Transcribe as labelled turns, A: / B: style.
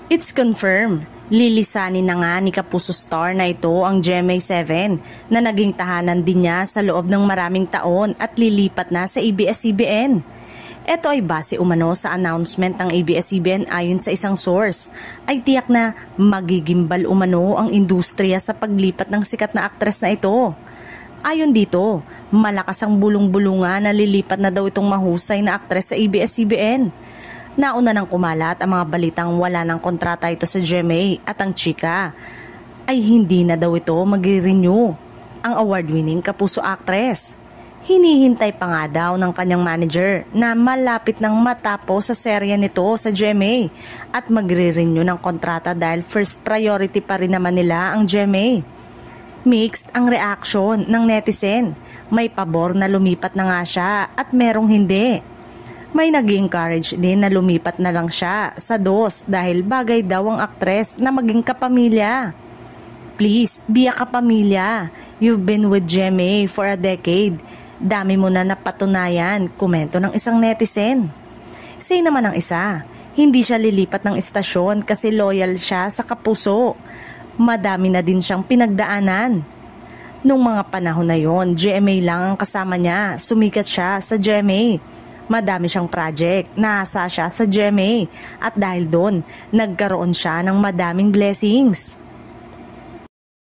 A: It's confirmed. Lilisanin na nga ni Kapuso star na ito ang GMA7 na naging tahanan din niya sa loob ng maraming taon at lilipat na sa ABS-CBN. Ito ay base umano sa announcement ng ABS-CBN ayon sa isang source ay tiyak na magigimbal umano ang industriya sa paglipat ng sikat na aktres na ito. Ayon dito, malakas ang bulong-bulungan na lilipat na daw itong mahusay na aktres sa ABS-CBN. Nauna nang kumalat ang mga balitang wala ng kontrata ito sa GMA at ang chika ay hindi na daw ito mag-renew ang award-winning Kapuso actress. Hinihintay pa nga daw ng kanyang manager na malapit nang matapos sa serye nito sa GMA at magre-renew ng kontrata dahil first priority pa rin naman nila ang GMA. Mixed ang reaction ng netizen. May pabor na lumipat na nga siya at merong hindi. May nag-encourage din na lumipat na lang siya sa DOS dahil bagay daw ang aktres na maging kapamilya. Please, be a kapamilya. You've been with GMA for a decade. Dami mo na napatunayan, komento ng isang netizen. Say naman ng isa, hindi siya lilipat ng istasyon kasi loyal siya sa Kapuso. Madami na din siyang pinagdaanan. Nung mga panahon na yon, GMA lang ang kasama niya. Sumikat siya sa GMA. Madami siyang project, naasa siya sa GMA at dahil doon, nagkaroon siya ng madaming blessings.